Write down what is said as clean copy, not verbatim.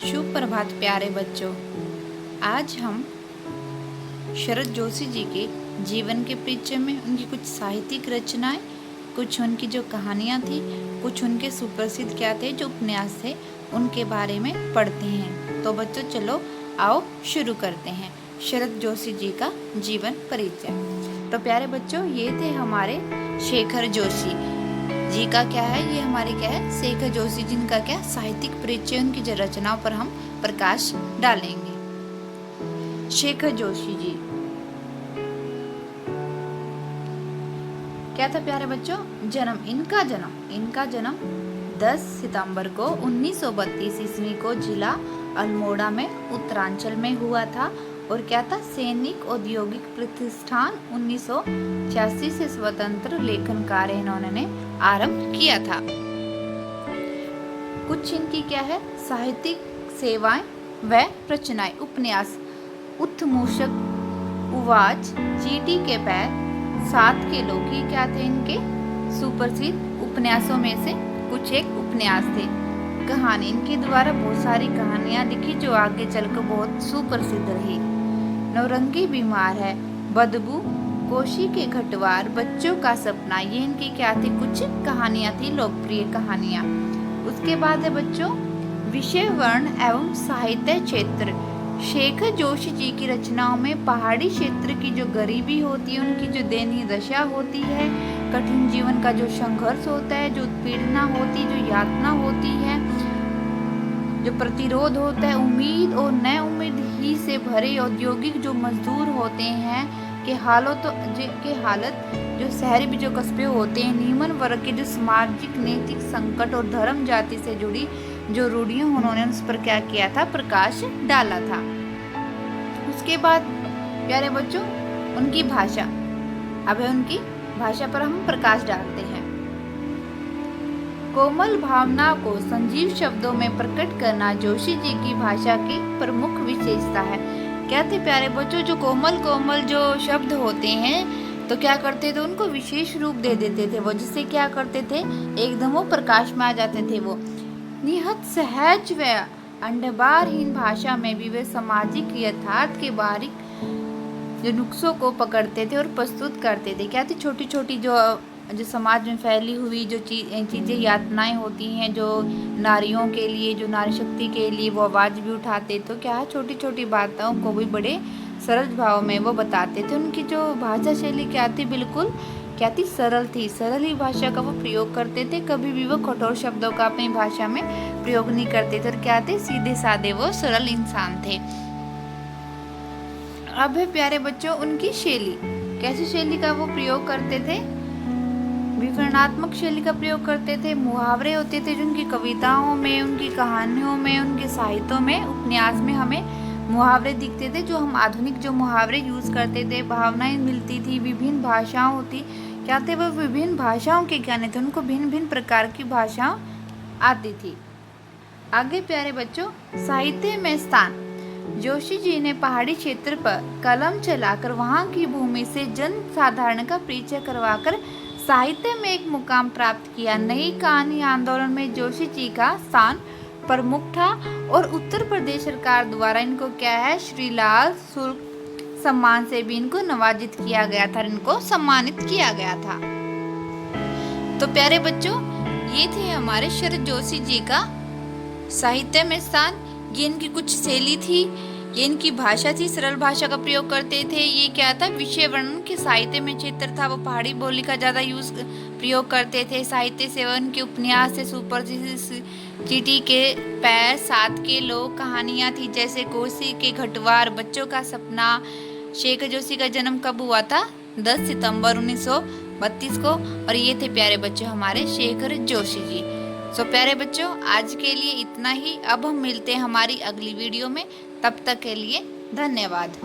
शुभ प्रभात प्यारे बच्चों। आज हम शरद जोशी जी के जीवन के परिचय में उनकी कुछ साहित्यिक रचनाएं, कुछ उनकी जो कहानियां थी, कुछ उनके सुप्रसिद्ध क्या थे जो उपन्यास थे, उनके बारे में पढ़ते हैं। तो बच्चों चलो आओ शुरू करते हैं शरद जोशी जी का जीवन परिचय। तो प्यारे बच्चों ये थे हमारे शेखर जोशी जी का क्या है, ये हमारे क्या है शेखर जोशी जी का क्या साहित्यिक परिचय, उनकी जो रचनाओं पर हम प्रकाश डालेंगे। शेखर जोशी जी क्या था प्यारे बच्चों, इनका जन्म 10 सितंबर को 1932 ईस्वी को जिला अल्मोड़ा में उत्तरांचल में हुआ था। और क्या था, सैनिक औद्योगिक प्रतिष्ठान 1986 से स्वतंत्र लेखन कार्य इन्होंने आरंभ किया था। कुछ इनकी क्या है साहित्यिक सेवाएं व रचनाएं, उपन्यास उत्थमूषक, उवाच, चींटी के पैर, 7 के लोग क्या थे इनके सुप्रसिद्ध उपन्यासों में से कुछ एक उपन्यास थे। कहानी, इनके द्वारा बहुत सारी कहानियां लिखी जो आगे चलकर बहुत सुप्रसिद्ध रही। नौरंगी बीमार है, बदबू, कोशी के घटवार, बच्चों का सपना, ये इनकी क्या थी कुछ कहानियां थी, लोकप्रिय कहानियां। उसके बाद है बच्चों विषय वर्ण एवं साहित्य क्षेत्र। शेखर जोशी जी की रचनाओं में पहाड़ी क्षेत्र की जो गरीबी होती है, उनकी जो दयनीय दशा होती है, कठिन जीवन का जो संघर्ष होता है, जो उत्पीड़ना होती है, जो यातना होती है, जो प्रतिरोध होता है, उम्मीद और न उम्मीद ही से भरे औद्योगिक जो मजदूर होते हैं के हालत जो शहरी जो कस्बे होते हैं, निम्न वर्ग के जो सामाजिक नैतिक संकट और धर्म जाति से जुड़ी जो रूढ़ियां, उन्होंने उस पर क्या किया था प्रकाश डाला था। उसके बाद प्यारे बच्चों उनकी भाषा, अब उनकी भाषा पर हम प्रकाश डालते हैं। कोमल भावना को संजीव शब्दों में प्रकट करना जोशी जी की भाषा की प्रमुख विशेषता है। क्या थे प्यारे बच्चों, जो कोमल जो शब्द होते हैं तो क्या करते थे उनको विशेष रूप दे देते थे वो, जिससे क्या करते थे एकदम वो प्रकाश में आ जाते थे। वो निहत सहज व अंडबारहीन भाषा में भी वे सामाजिक यथार्थ के बारीक जो नुक्सों को पकड़ते थे और प्रस्तुत करते थे। क्या थी छोटी छोटी जो समाज में फैली हुई जो चीज़ें यातनाएं होती हैं जो नारियों के लिए, जो नारी शक्ति के लिए वो आवाज़ भी उठाते, तो क्या है छोटी छोटी बातों को भी बड़े सरल भाव में वो बताते थे। उनकी जो भाषा शैली क्या थी, बिल्कुल क्या थी सरल थी, सरल ही भाषा का वो प्रयोग करते थे। कभी भी वो कठोर शब्दों का अपनी भाषा में प्रयोग नहीं करते थे और क्या थे सीधे साधे वो सरल इंसान थे। अब है प्यारे बच्चों उनकी शैली, कैसी शैली का वो प्रयोग करते थे, विवरणात्मक शैली का प्रयोग करते थे। मुहावरे होते थे जो उनकी कविताओं में, उनकी कहानियों में, उनके साहित्यों में, उपन्यास में हमें मुहावरे दिखते थे जो हम आधुनिक जो मुहावरे यूज करते थे। भावनाएं मिलती थी, विभिन्न भाषाओं होती, क्या थे वो विभिन्न भाषाओं के ज्ञानी थे, उनको भिन्न भिन्न प्रकार की भाषा आती थी। आगे प्यारे बच्चों साहित्य में स्थान, जोशी जी ने पहाड़ी क्षेत्र पर कलम चलाकर वहां की भूमि से जन साधारण का परिचय करवाकर साहित्य में एक मुकाम प्राप्त किया। नई कहानी आंदोलन में जोशी जी का स्थान प्रमुख था और उत्तर प्रदेश सरकार द्वारा इनको क्या है श्रीलाल शुल्क सम्मान से भी इनको नवाजित किया गया था, इनको सम्मानित किया गया था। तो प्यारे बच्चों ये थे हमारे शरद जोशी जी का साहित्य में स्थान, ये इनकी कुछ शैली थी, ये इनकी भाषा थी, सरल भाषा का प्रयोग करते थे। ये क्या था विषय वर्णन के साहित्य में क्षेत्र था, वो पहाड़ी बोली का ज्यादा प्रयोग करते थे। साहित्य सेवन के उपन्यास से सुप्रसिद्ध चींटी के पैर, 7 के लोग कहानियां थी जैसे कोसी के घटवार, बच्चों का सपना। शेखर जोशी का जन्म कब हुआ था, 10 सितंबर 1932 को, और ये थे प्यारे बच्चों हमारे शेखर जोशी जी। सो प्यारे बच्चों आज के लिए इतना ही, अब हम मिलते हैं हमारी अगली वीडियो में, तब तक के लिए धन्यवाद।